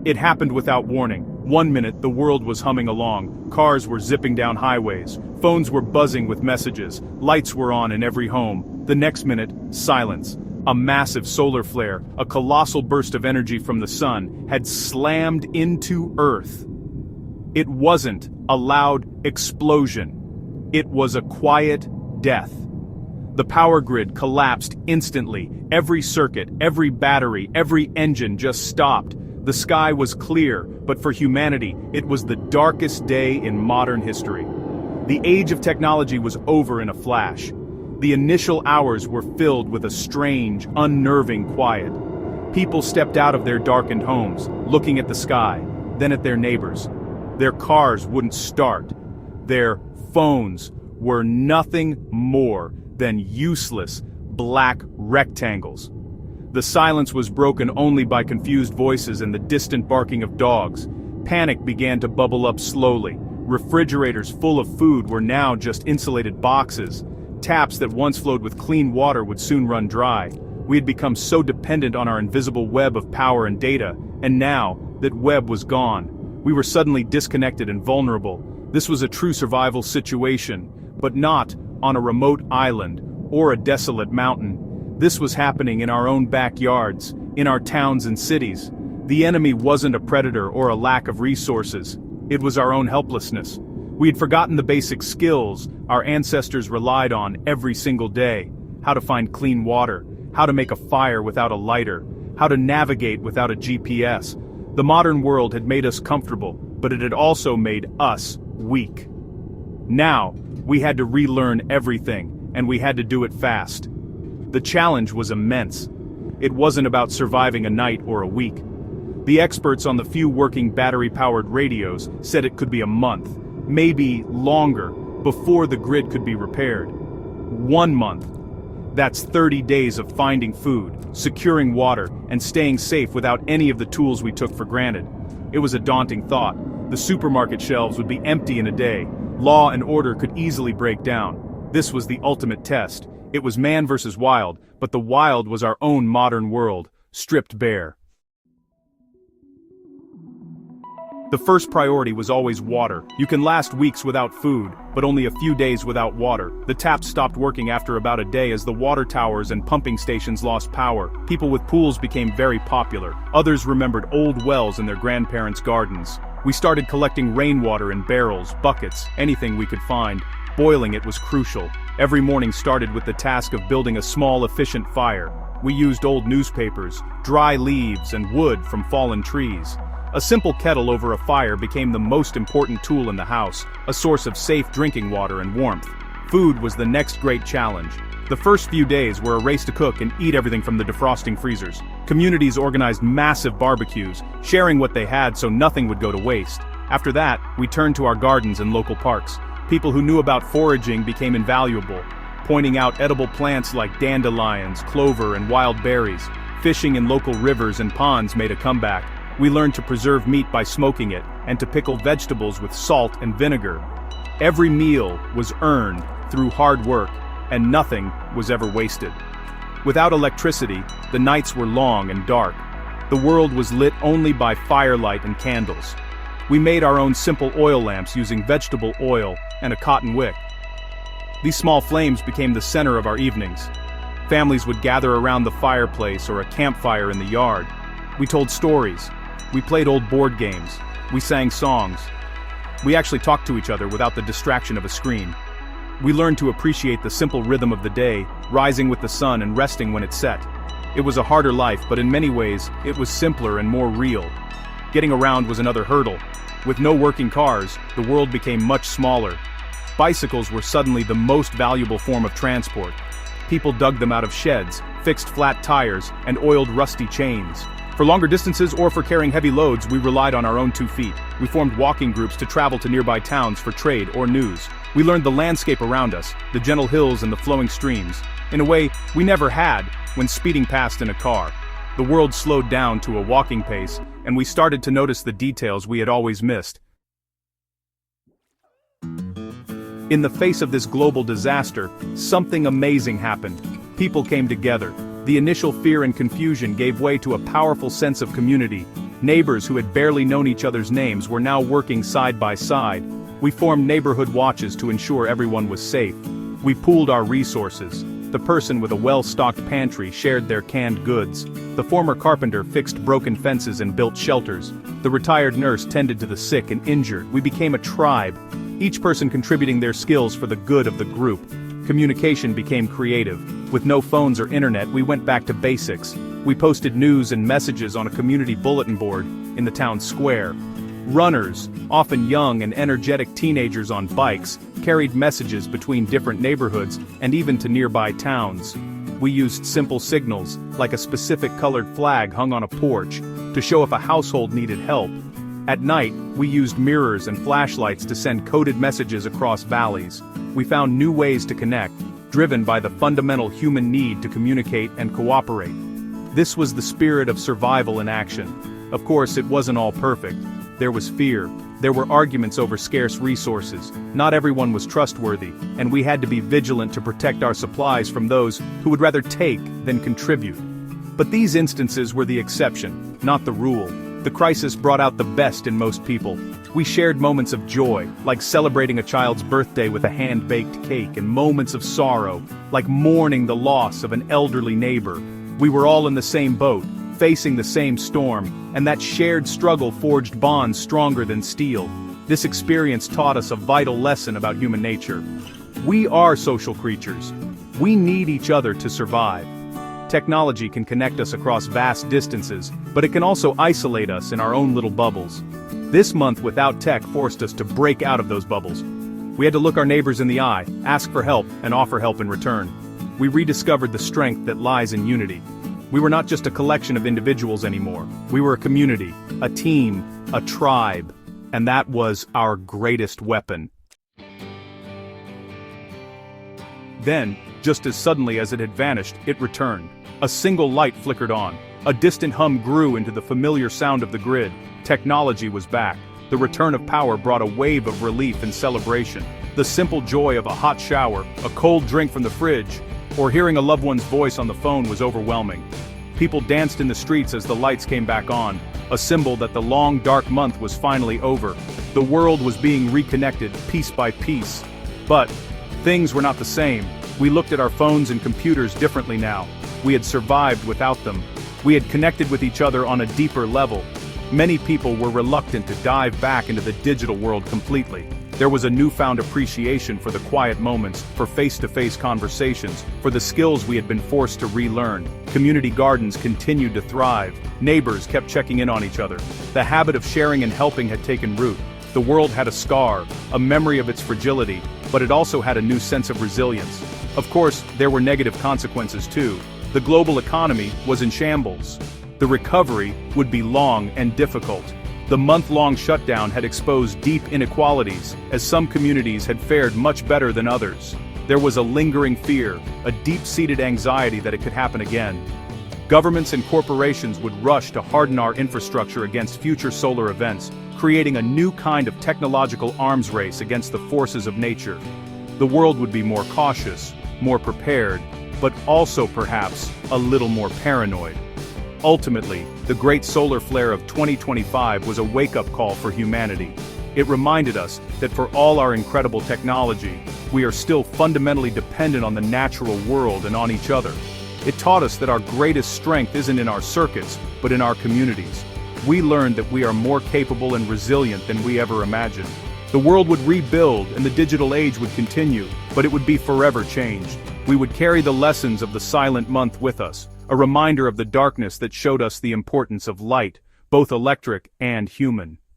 It happened without warning. One minute, the world was humming along, cars were zipping down highways, phones were buzzing with messages, lights were on in every home. The next minute, silence. A massive solar flare, a colossal burst of energy from the sun, had slammed into Earth. It wasn't a loud explosion. It was a quiet death. The power grid collapsed instantly. Every circuit, every battery, every engine just stopped. The sky was clear, but for humanity, it was the darkest day in modern history. The age of technology was over in a flash. The initial hours were filled with a strange, unnerving quiet. People stepped out of their darkened homes, looking at the sky, then at their neighbors. Their cars wouldn't start. Their phones were nothing more than useless, black rectangles. The silence was broken only by confused voices and the distant barking of dogs. Panic began to bubble up slowly. Refrigerators full of food were now just insulated boxes. Taps that once flowed with clean water would soon run dry. We had become so dependent on our invisible web of power and data, and now that web was gone, we were suddenly disconnected and vulnerable. This was a true survival situation, but not on a remote island or a desolate mountain. This was happening in our own backyards, in our towns and cities. The enemy wasn't a predator or a lack of resources. It was our own helplessness. We had forgotten the basic skills our ancestors relied on every single day. How to find clean water, how to make a fire without a lighter, how to navigate without a GPS. The modern world had made us comfortable, but it had also made us weak. Now, we had to relearn everything, and we had to do it fast. The challenge was immense. It wasn't about surviving a night or a week. The experts on the few working battery-powered radios said it could be a month, maybe longer, before the grid could be repaired. 1 month. That's 30 days of finding food, securing water, and staying safe without any of the tools we took for granted. It was a daunting thought. The supermarket shelves would be empty in a day. Law and order could easily break down. This was the ultimate test. It was man versus wild, but the wild was our own modern world, stripped bare. The first priority was always water. You can last weeks without food, but only a few days without water. The taps stopped working after about a day as the water towers and pumping stations lost power. People with pools became very popular. Others remembered old wells in their grandparents' gardens. We started collecting rainwater in barrels, buckets, anything we could find. Boiling it was crucial. Every morning started with the task of building a small, efficient fire. We used old newspapers, dry leaves, and wood from fallen trees. A simple kettle over a fire became the most important tool in the house, a source of safe drinking water and warmth. Food was the next great challenge. The first few days were a race to cook and eat everything from the defrosting freezers. Communities organized massive barbecues, sharing what they had so nothing would go to waste. After that, we turned to our gardens and local parks. People who knew about foraging became invaluable, pointing out edible plants like dandelions, clover, and wild berries. Fishing in local rivers and ponds made a comeback. We learned to preserve meat by smoking it, and to pickle vegetables with salt and vinegar. Every meal was earned through hard work, and nothing was ever wasted. Without electricity, the nights were long and dark. The world was lit only by firelight and candles. We made our own simple oil lamps using vegetable oil and a cotton wick. These small flames became the center of our evenings. Families would gather around the fireplace or a campfire in the yard. We told stories. We played old board games. We sang songs. We actually talked to each other without the distraction of a screen. We learned to appreciate the simple rhythm of the day, rising with the sun and resting when it set. It was a harder life, but in many ways, it was simpler and more real. Getting around was another hurdle. With no working cars, the world became much smaller. Bicycles were suddenly the most valuable form of transport. People dug them out of sheds, fixed flat tires, and oiled rusty chains. For longer distances or for carrying heavy loads, we relied on our own 2 feet. We formed walking groups to travel to nearby towns for trade or news. We learned the landscape around us, the gentle hills and the flowing streams, in a way we never had when speeding past in a car. The world slowed down to a walking pace, and we started to notice the details we had always missed. In the face of this global disaster, something amazing happened. People came together. The initial fear and confusion gave way to a powerful sense of community. Neighbors who had barely known each other's names were now working side by side. We formed neighborhood watches to ensure everyone was safe. We pooled our resources. The person with a well-stocked pantry shared their canned goods. The former carpenter fixed broken fences and built shelters. The retired nurse tended to the sick and injured. We became a tribe, each person contributing their skills for the good of the group. Communication became creative. With no phones or internet, we went back to basics. We posted news and messages on a community bulletin board in the town square. Runners, often young and energetic teenagers on bikes, carried messages between different neighborhoods and even to nearby towns. We used simple signals, like a specific colored flag hung on a porch, to show if a household needed help. At night, we used mirrors and flashlights to send coded messages across valleys. We found new ways to connect, driven by the fundamental human need to communicate and cooperate. This was the spirit of survival in action. Of course, it wasn't all perfect. There was fear. There were arguments over scarce resources. Not everyone was trustworthy, and we had to be vigilant to protect our supplies from those who would rather take than contribute. But these instances were the exception, not the rule. The crisis brought out the best in most people. We shared moments of joy, like celebrating a child's birthday with a hand-baked cake, and moments of sorrow, like mourning the loss of an elderly neighbor. We were all in the same boat, facing the same storm, and that shared struggle forged bonds stronger than steel. This experience taught us a vital lesson about human nature. We are social creatures. We need each other to survive. Technology can connect us across vast distances, but it can also isolate us in our own little bubbles. This month without tech forced us to break out of those bubbles. We had to look our neighbors in the eye, ask for help, and offer help in return. We rediscovered the strength that lies in unity. We were not just a collection of individuals anymore. We were a community, a team, a tribe, and that was our greatest weapon. Then, just as suddenly as it had vanished, it returned. A single light flickered on. A distant hum grew into the familiar sound of the grid. Technology was back. The return of power brought a wave of relief and celebration. The simple joy of a hot shower, a cold drink from the fridge, or hearing a loved one's voice on the phone was overwhelming. People danced in the streets as the lights came back on, a symbol that the long dark month was finally over. The world was being reconnected piece by piece. But things were not the same. We looked at our phones and computers differently now. We had survived without them. We had connected with each other on a deeper level. Many people were reluctant to dive back into the digital world completely. There was a newfound appreciation for the quiet moments, for face-to-face conversations, for the skills we had been forced to relearn. Community gardens continued to thrive. Neighbors kept checking in on each other. The habit of sharing and helping had taken root. The world had a scar, a memory of its fragility, but it also had a new sense of resilience. Of course, there were negative consequences too. The global economy was in shambles. The recovery would be long and difficult. The month-long shutdown had exposed deep inequalities, as some communities had fared much better than others. There was a lingering fear, a deep-seated anxiety that it could happen again. Governments and corporations would rush to harden our infrastructure against future solar events, creating a new kind of technological arms race against the forces of nature. The world would be more cautious, more prepared, but also perhaps a little more paranoid. Ultimately, the great solar flare of 2025 was a wake-up call for humanity. It reminded us that for all our incredible technology, we are still fundamentally dependent on the natural world and on each other. It taught us that our greatest strength isn't in our circuits, but in our communities. We learned that we are more capable and resilient than we ever imagined. The world would rebuild and the digital age would continue, but it would be forever changed. We would carry the lessons of the silent month with us, a reminder of the darkness that showed us the importance of light, both electric and human.